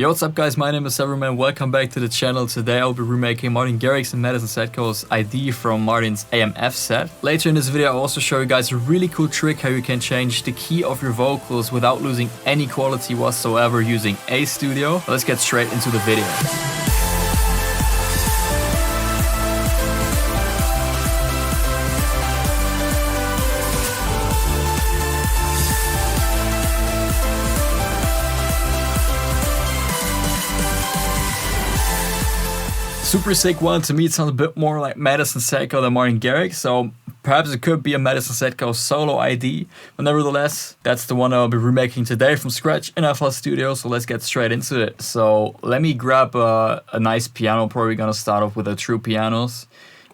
Yo, what's up guys, my name is Remade. Welcome back to the channel. Today I'll be remaking Martin Garrix and Matisse Sadko's ID from Martin's AMF set. Later in this video I'll also show you guys a really cool trick how you can change the key of your vocals without losing any quality whatsoever using a studio. Let's get straight into the video. Super sick one. To me it sounds a bit more like Matisse Sadko than Martin Garrix, so perhaps it could be a Matisse Sadko solo ID, but nevertheless that's the one I'll be remaking today from scratch in FL Studio, so let's get straight into it. So let me grab a nice piano. Probably gonna start off with the true pianos.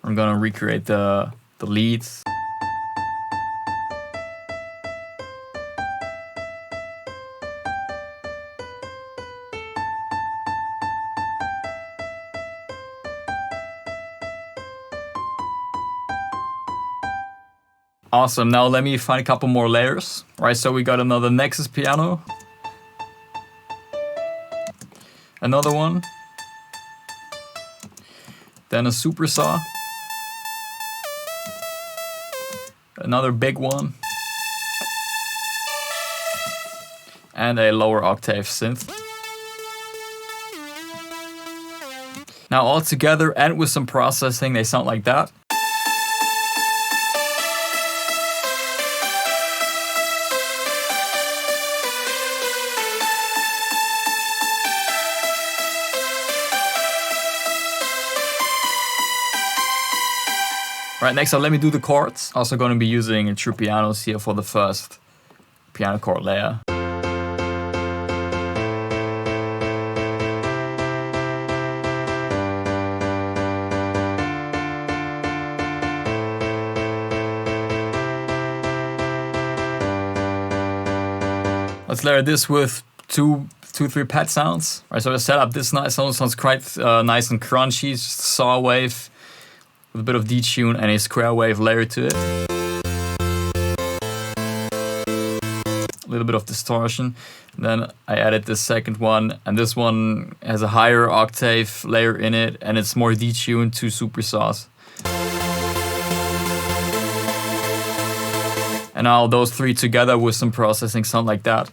I'm gonna recreate the leads. Awesome, now let me find a couple more layers. Alright, so we got another Nexus piano. Another one. Then a super saw. Another big one. And a lower octave synth. Now all together and with some processing, they sound like that. Right, next up, let me do the chords. Also going to be using true pianos here for the first piano chord layer. Let's layer this with two, three pad sounds. Right, so I set up this nice sound. Sounds quite nice and crunchy. Just saw wave with a bit of detune and a square wave layer to it. A little bit of distortion. And then I added this second one, and this one has a higher octave layer in it, and it's more detuned to super saws. And now those three together with some processing sound like that.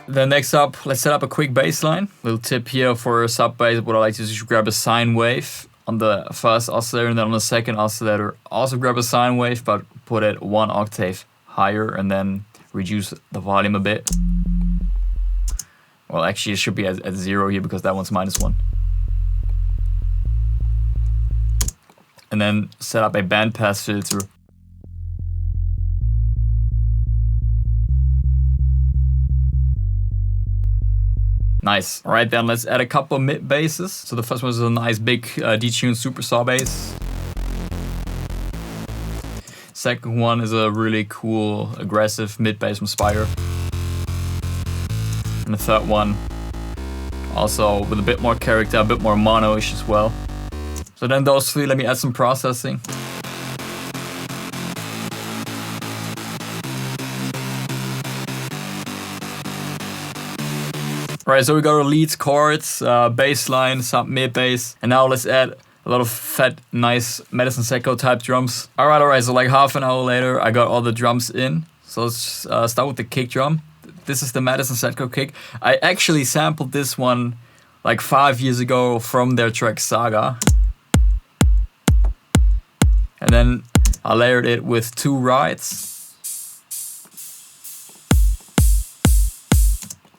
Then next up, let's set up a quick bass line. Little tip here for sub bass, what I like to do is grab a sine wave on the first oscillator, and then on the second oscillator also grab a sine wave, but put it one octave higher and then reduce the volume a bit. Well, actually it should be at 0 here because that one's -1. And then set up a bandpass filter. Nice. All right, then let's add a couple of mid basses. So the first one is a nice big detuned super saw bass. Second one is a really cool aggressive mid bass from Spire. And the third one also with a bit more character, a bit more mono-ish as well. So then those three, let me add some processing. Right, so we got our leads, chords, bass line, some mid bass, and now let's add a lot of fat, nice Matisse Sadko type drums. Alright, so like half an hour later, I got all the drums in. So let's start with the kick drum. This is the Matisse Sadko kick. I actually sampled this one like 5 years ago from their track Saga. And then I layered it with 2 rides.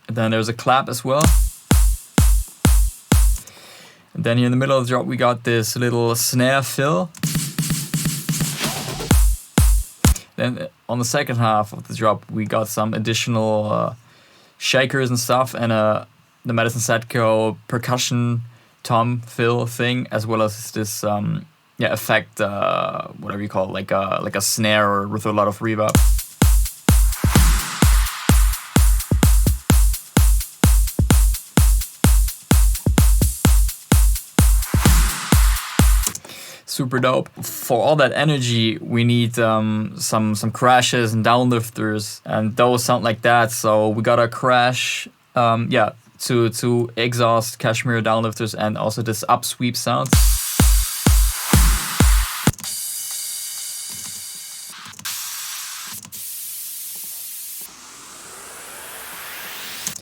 And then there's a clap as well. And then here in the middle of the drop we got this little snare fill. Then on the second half of the drop we got some additional shakers and stuff, and the Matisse Sadko percussion tom fill thing, as well as this effect, whatever you call it, like a snare with a lot of reverb. super dope. For all that energy, we need some crashes and downlifters, and those sound like that. So we got a crash, yeah, to exhaust cashmere downlifters, and also this upsweep sound.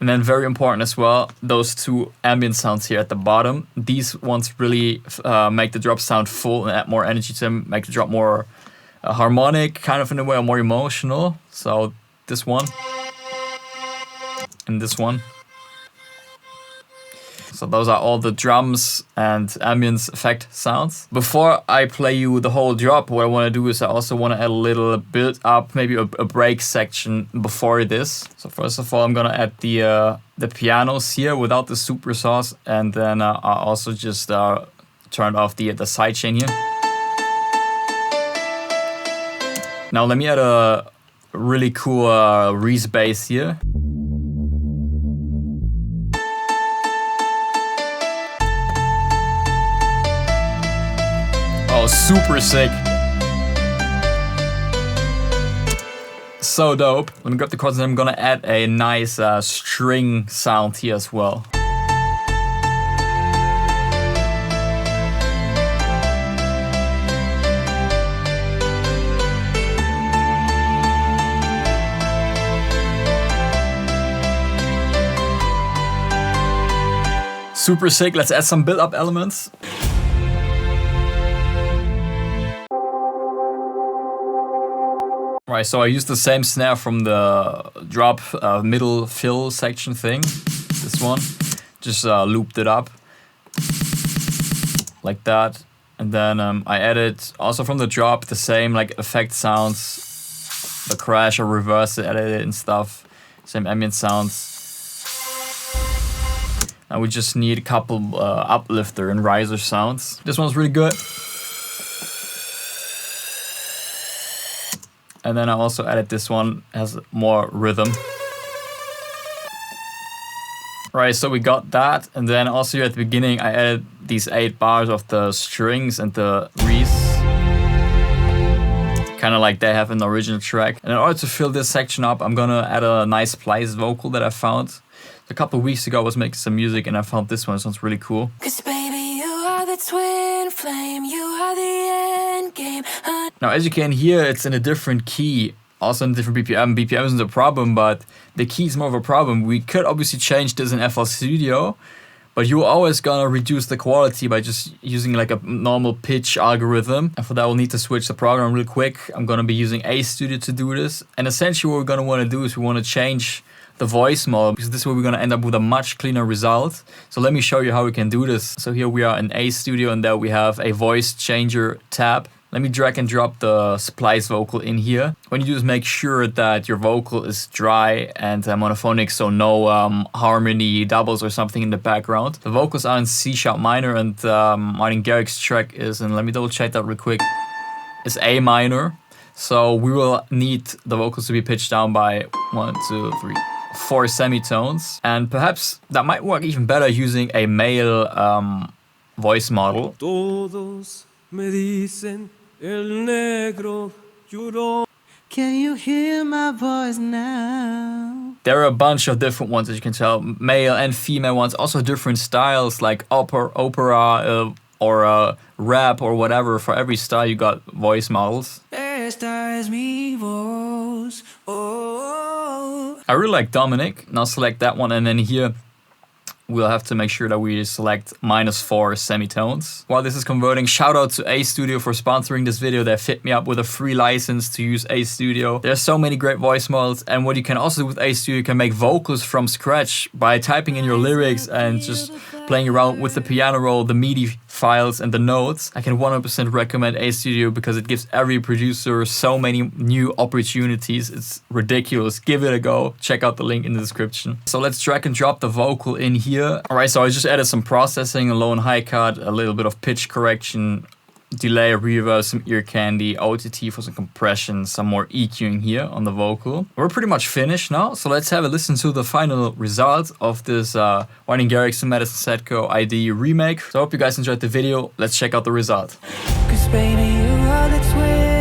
And then very important as well, those two ambient sounds here at the bottom. These ones really make the drop sound full and add more energy to them, make the drop more harmonic, kind of in a way, or more emotional. So this one and this one. So those are all the drums and ambience effect sounds. Before I play you the whole drop, what I want to do is I also want to add a little build up, maybe a break section before this. So first of all, I'm gonna add the pianos here without the super sauce, and then I'll also just turn off the sidechain here. Now let me add a really cool Reese bass here. Oh, super sick. So dope. Let me grab the chords and I'm gonna add a nice string sound here as well. Super sick. Let's add some build-up elements. Right, so I used the same snare from the drop middle fill section thing. This one. Just looped it up. Like that. And then I added, also from the drop, the same like effect sounds. The crash or reverse it, edit it and stuff. Same ambient sounds. And we just need a couple uplifter and riser sounds. This one's really good. And then I also added this one, has more rhythm. Right, so we got that. And then also here at the beginning, I added these 8 bars of the strings and the Reese. Kind of like they have in the original track. And in order to fill this section up, I'm gonna add a nice splice vocal that I found. A couple of weeks ago I was making some music and I found this one, it sounds really cool. 'Cause baby, you are the twin flame, you are the end game. Now as you can hear, it's in a different key, also in a different BPM. BPM isn't a problem, but the key is more of a problem. We could obviously change this in FL Studio, but you're always gonna reduce the quality by just using like a normal pitch algorithm. And for that we'll need to switch the program real quick. I'm gonna be using A Studio to do this. And essentially what we're gonna wanna do is we wanna change the voice mode, because this is where we're gonna end up with a much cleaner result. So let me show you how we can do this. So here we are in A Studio and there we have a voice changer tab. Let me drag and drop the splice vocal in here. What you do is make sure that your vocal is dry and monophonic, so no harmony doubles or something in the background. The vocals are in C# minor and Martin Garrix track is, and let me double check that real quick, is A minor. So we will need the vocals to be pitched down by 1, 2, 3, 4 semitones. And perhaps that might work even better using a male voice model. Todos me dicen el negro lloró. Can you hear my voice now? There are a bunch of different ones, as you can tell, male and female ones, also different styles like opera or rap or whatever. For every style you got voice models. Esta es mi voz. Oh. I really like Dominic. Now select that one, and then here we'll have to make sure that we select -4 semitones. While this is converting, shout out to A Studio for sponsoring this video. They fit me up with a free license to use A Studio. There's so many great voice models, and what you can also do with A Studio, you can make vocals from scratch by typing in your lyrics and just playing around with the piano roll, the MIDI files and the notes. I can 100% recommend A Studio because it gives every producer so many new opportunities. It's ridiculous. Give it a go. Check out the link in the description. So let's drag and drop the vocal in here. Alright, so I just added some processing, a low and high cut, a little bit of pitch correction, delay, reverb, some ear candy, OTT for some compression, some more EQing here on the vocal. We're pretty much finished now, so let's have a listen to the final result of this Martin Garrix and Matisse Sadko ID remake. So I hope you guys enjoyed the video. Let's check out the result. 'Cause Baby, you are the twin